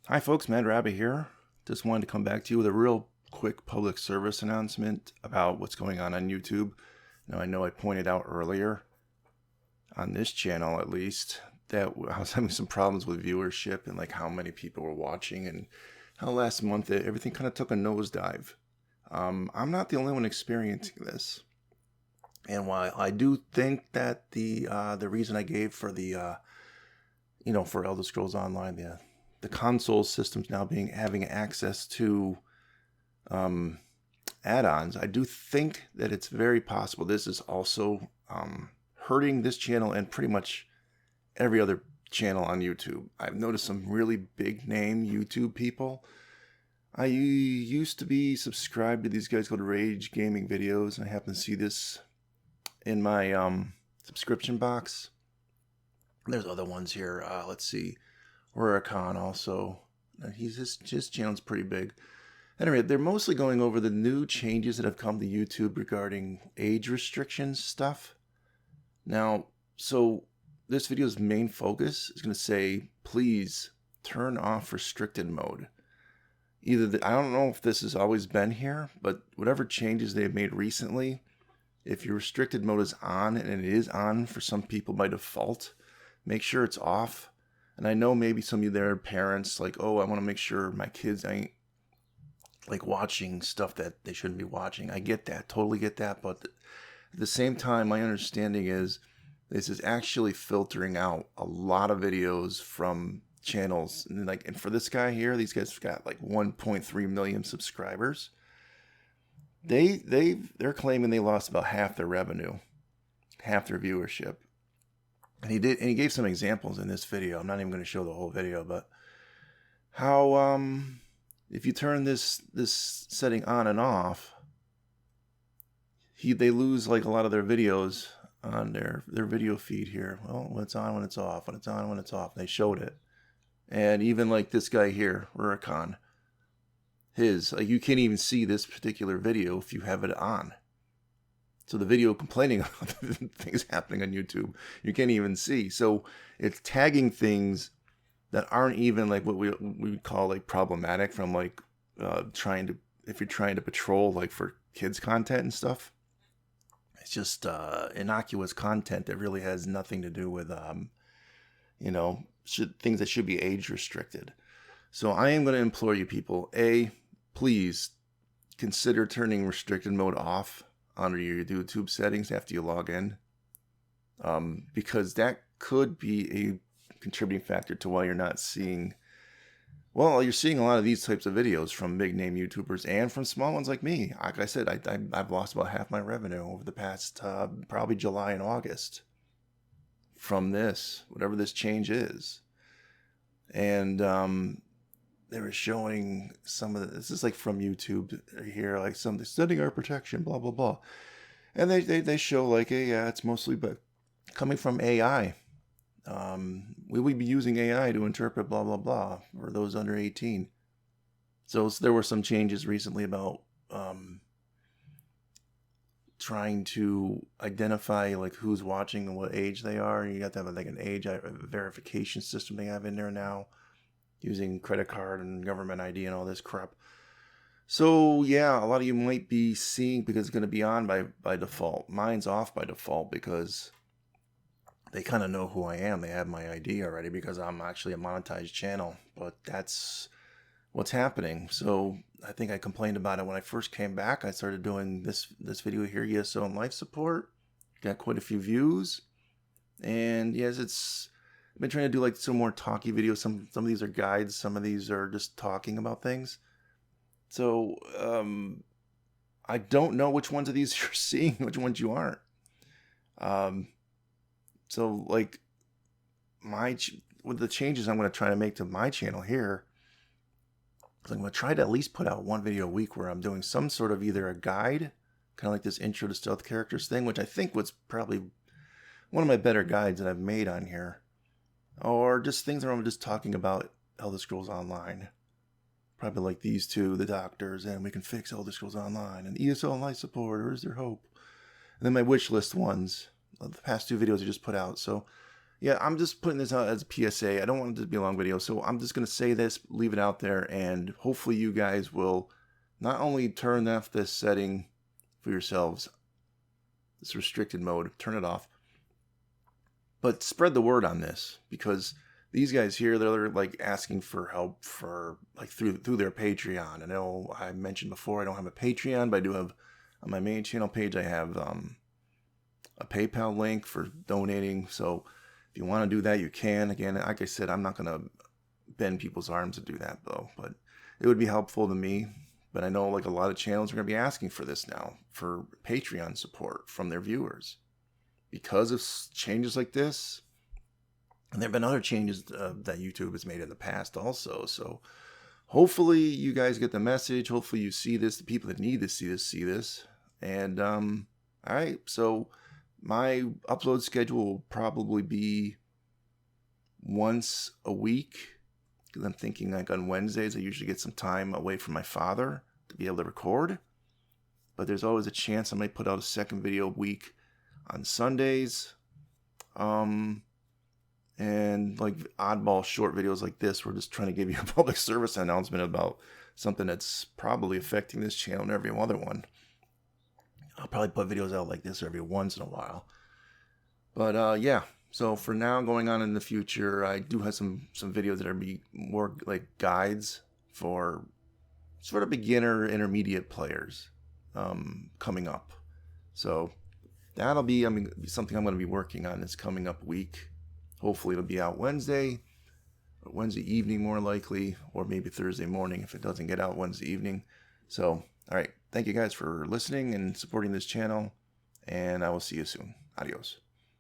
Hi folks, Mad Rabbit here. Just wanted to come back to you with a real quick public service announcement about what's going on YouTube. Now I know I pointed out earlier, on this channel at least, that I was having some problems with viewership and like how many people were watching, and how last month everything kind of took a nosedive. I'm not the only one experiencing this. And while I do think that the reason I gave for the for Elder Scrolls Online, the console systems now having access to add-ons, I do think that it's very possible this is also hurting this channel and pretty much every other channel on YouTube. I've noticed some really big name YouTube people. I used to be subscribed to these guys called RageGaming videos, and I happen to see this in my subscription box. There's other ones here. Let's see. Huracan also. His channel's pretty big. Anyway, they're mostly going over the new changes that have come to YouTube regarding age restrictions stuff. Now, so this video's main focus is going to say, please turn off restricted mode. I don't know if this has always been here, but whatever changes they've made recently, if your restricted mode is on, and it is on for some people by default, make sure it's off. And I know maybe some of you there are parents, like, oh, I want to make sure my kids ain't like watching stuff that they shouldn't be watching. I get that, totally get that. But at the same time, my understanding is this is actually filtering out a lot of videos from channels. And for this guy here, these guys got like 1.3 million subscribers. They're claiming they lost about half their revenue, half their viewership. And he gave some examples in this video. I'm not even going to show the whole video, but how if you turn this setting on and off, they lose like a lot of their videos on their video feed here. Well, when it's on, when it's off, when it's on, when it's off. They showed it. And even like this guy here, Huracan, you can't even see this particular video if you have it on. So the video complaining about things happening on YouTube, you can't even see. So it's tagging things that aren't even like what we would call like problematic, from like if you're trying to patrol like for kids content and stuff. It's just innocuous content that really has nothing to do with things that should be age restricted. So I am going to implore you people, please consider turning restricted mode off under your YouTube settings after you log in, because that could be a contributing factor to why you're not seeing, you're seeing a lot of these types of videos from big name YouTubers and from small ones like me. Like I said, I've lost about half my revenue over the past probably July and August from this, whatever this change is. And they were showing some of this is like from YouTube here, like something studying our protection, blah blah blah, and they show like, it's mostly but coming from AI. We would be using AI to interpret blah blah blah for those under 18. So there were some changes recently about trying to identify like who's watching and what age they are. You have to have like an age verification system they have in there now, using credit card and government ID and all this crap. So yeah, a lot of you might be seeing, because it's going to be on by default. Mine's off by default because they kind of know who I am. They have my ID already because I'm actually a monetized channel. But that's what's happening. So I think I complained about it when I first came back. I started doing this video here, ESO and life support. Got quite a few views. And yes, I've been trying to do like some more talky videos. Some of these are guides. Some of these are just talking about things. So I don't know which ones of these you're seeing, which ones you aren't. So like with the changes I'm going to try to make to my channel here, I'm going to try to at least put out one video a week where I'm doing some sort of either a guide, kind of like this intro to stealth characters thing, which I think was probably one of my better guides that I've made on here. Or just things where I'm just talking about Elder Scrolls Online. Probably like these two, the doctors, and we can fix Elder Scrolls Online, and ESO and life support, or is there hope? And then my wish list ones, the past two videos I just put out. So Yeah, I'm just putting this out as a PSA. I don't want it to be a long video, so I'm just going to say this, leave it out there, and hopefully you guys will not only turn off this setting for yourselves, this restricted mode, turn it off, but spread the word on this, because these guys here, they're like asking for help for like through their Patreon. I know I mentioned before I don't have a Patreon, but I do have on my main channel page, I have a PayPal link for donating. So if you want to do that, you can. Again, like I said, I'm not going to bend people's arms to do that though, but it would be helpful to me. But I know like a lot of channels are going to be asking for this now, for Patreon support from their viewers because of changes like this. And there have been other changes that YouTube has made in the past also. So hopefully you guys get the message. Hopefully you see this. The people that need to see this. And all right, so my upload schedule will probably be once a week, because I'm thinking like on Wednesdays I usually get some time away from my father to be able to record. But there's always a chance I might put out a second video a week on Sundays. And like oddball short videos like this, we're just trying to give you a public service announcement about something that's probably affecting this channel and every other one. I'll probably put videos out like this every once in a while. But yeah, so for now, going on in the future, I do have some videos that are be more like guides for sort of beginner, intermediate players coming up. So that'll be something I'm going to be working on this coming up week. Hopefully it'll be out Wednesday evening more likely, or maybe Thursday morning if it doesn't get out Wednesday evening. So, all right. Thank you guys for listening and supporting this channel, and I will see you soon. Adios.